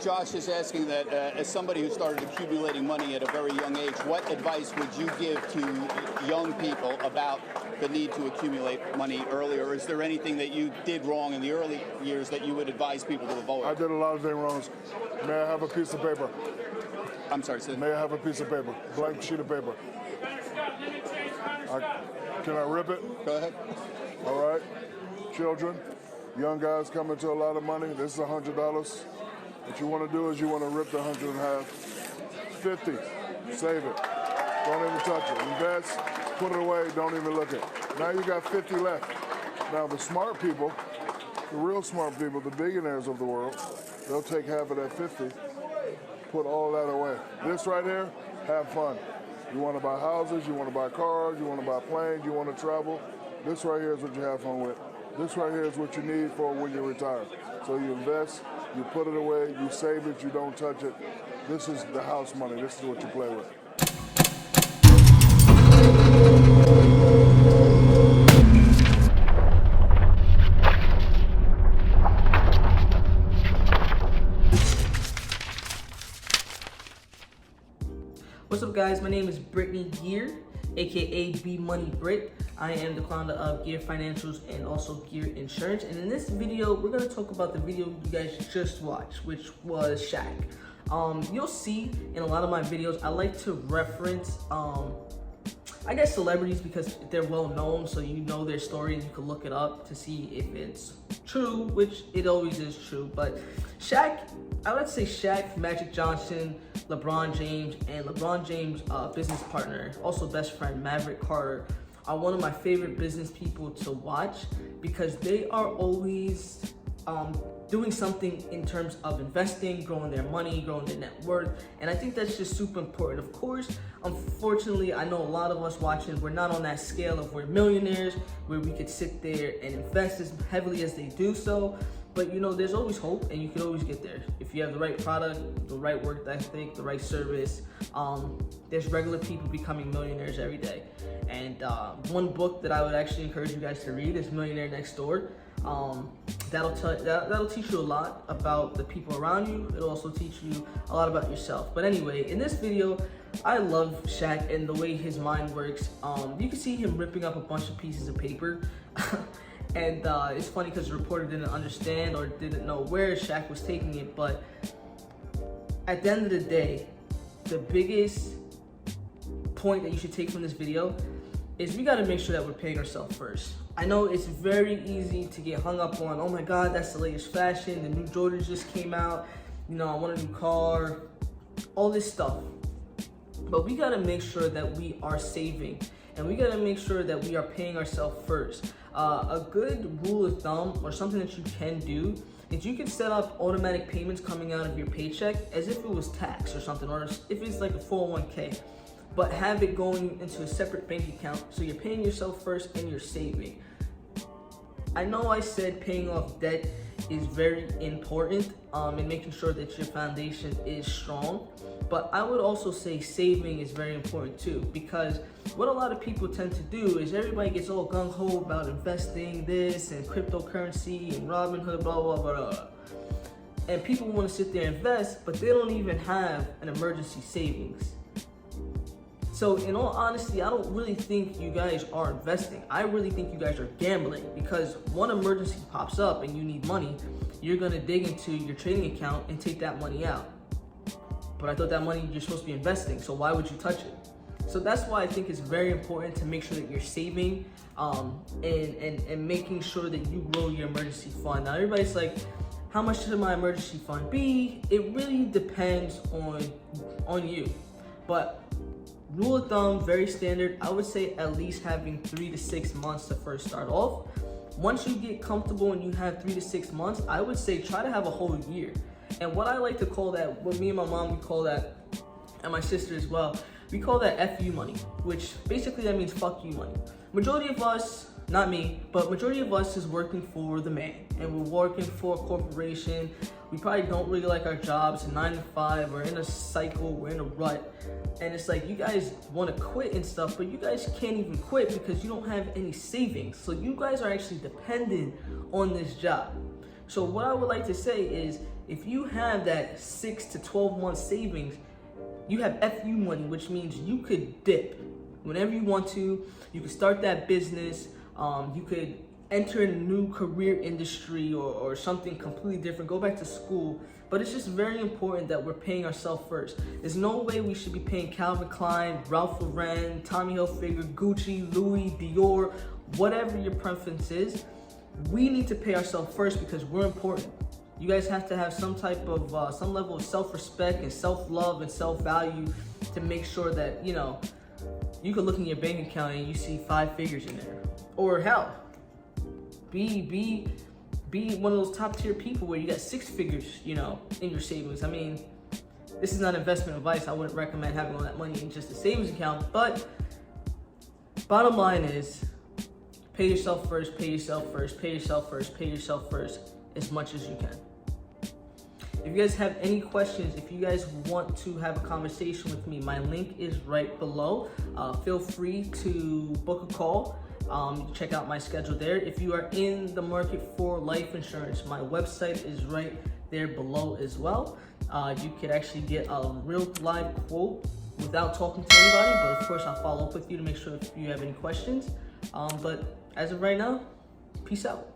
Josh is asking that as somebody who started accumulating money at a very young age, what advice would you give to young people about the need to accumulate money earlier? Is there anything that you did wrong in the early years that you would advise people to avoid? I did a lot of things wrong. May I have a piece of paper? I'm sorry, sir. May I have a piece of paper? Blank sheet of paper. Can I rip it? Go ahead. All right. Children, young guys coming to a lot of money. This is $100. What you want to do is you want to rip the 100 in half. 50, save it. Don't even touch it. Invest, put it away, don't even look at it. Now you got 50 left. Now the smart people, the real smart people, the billionaires of the world, they'll take half of that 50, put all that away. This right here, have fun. You want to buy houses, you want to buy cars, you want to buy planes, you want to travel. This right here is what you have fun with. This right here is what you need for when you retire. So you invest, you put it away, you save it, you don't touch it. This is the house money. This is what you play with. What's up, guys? My name is Brittany Gear, aka B Money Brit. I am the founder of Gear Financials and also Gear Insurance. And in this video, we're gonna talk about the video you guys just watched, which was Shaq. You'll see in a lot of my videos, I like to reference, I guess, celebrities because they're well known, so you know their story and you can look it up to see if it's true, which it always is true. But Shaq, I would say Shaq, Magic Johnson, LeBron James, and LeBron James' business partner, also best friend, Maverick Carter, are one of my favorite business people to watch because they are always doing something in terms of investing, growing their money, growing their net worth. And I think that's just super important. Of course, unfortunately, I know a lot of us watching, we're not on that scale of we're millionaires where we could sit there and invest as heavily as they do so. But you know, there's always hope and you can always get there. If you have the right product, the right work ethic, the right service, there's regular people becoming millionaires every day. And one book that I would actually encourage you guys to read is Millionaire Next Door. That'll teach you a lot about the people around you. It'll also teach you a lot about yourself. But anyway, in this video, I love Shaq and the way his mind works. You can see him ripping up a bunch of pieces of paper. And it's funny because the reporter didn't understand or didn't know where Shaq was taking it. But at the end of the day, the biggest point that you should take from this video is we gotta make sure that we're paying ourselves first. I know it's very easy to get hung up on, oh my God, that's the latest fashion, the new Jordans just came out, you know, I want a new car, all this stuff. But we gotta make sure that we are saving and we gotta make sure that we are paying ourselves first. A good rule of thumb or something that you can do is you can set up automatic payments coming out of your paycheck as if it was tax or something, or if it's like a 401k. But have it going into a separate bank account so you're paying yourself first and you're saving. I know I said paying off debt is very important and making sure that your foundation is strong, but I would also say saving is very important too, because what a lot of people tend to do is everybody gets all gung-ho about investing this and cryptocurrency and Robinhood, blah, blah, blah, blah. And people want to sit there and invest, but they don't even have an emergency savings. So in all honesty, I don't really think you guys are investing. I really think you guys are gambling because one emergency pops up and you need money, you're gonna dig into your trading account and take that money out. But I thought that money you're supposed to be investing, so why would you touch it? So that's why I think it's very important to make sure that you're saving and making sure that you grow your emergency fund. Now everybody's like, how much should my emergency fund be? It really depends on you. But rule of thumb, very standard, I would say at least having 3 to 6 months to first start off. Once you get comfortable and you have 3 to 6 months, I would say try to have a whole year. And what I like to call that, what me and my mom, we call that, and my sister as well, we call that FU money, which basically that means fuck you money. Majority of us, not me, but majority of us is working for the man and we're working for a corporation. We probably don't really like our jobs, 9 to 5, we're in a cycle, we're in a rut. And it's like you guys want to quit and stuff, but you guys can't even quit because you don't have any savings. So you guys are actually dependent on this job. So what I would like to say is If you have that 6 to 12 month savings, you have FU money, which means you could dip whenever you want to. You could start that business. You could enter a new career industry or something completely different. Go back to school. But it's just very important that we're paying ourselves first. There's no way we should be paying Calvin Klein, Ralph Lauren, Tommy Hilfiger, Gucci, Louis, Dior, whatever your preference is. We need to pay ourselves first because we're important. You guys have to have some type of, some level of self-respect and self-love and self-value to make sure that, you know, you can look in your bank account and you see 5 figures in there. Or hell, be one of those top tier people where you got 6 figures, you know, in your savings. I mean, this is not investment advice. I wouldn't recommend having all that money in just a savings account, but bottom line is pay yourself first, pay yourself first, pay yourself first, pay yourself first as much as you can. If you guys have any questions, if you guys want to have a conversation with me, my link is right below. Feel free to book a call. Check out my schedule there. If you are in the market for life insurance, my website is right there below as well. You could actually get a real live quote without talking to anybody, but of course I'll follow up with you to make sure if you have any questions. But as of right now, peace out.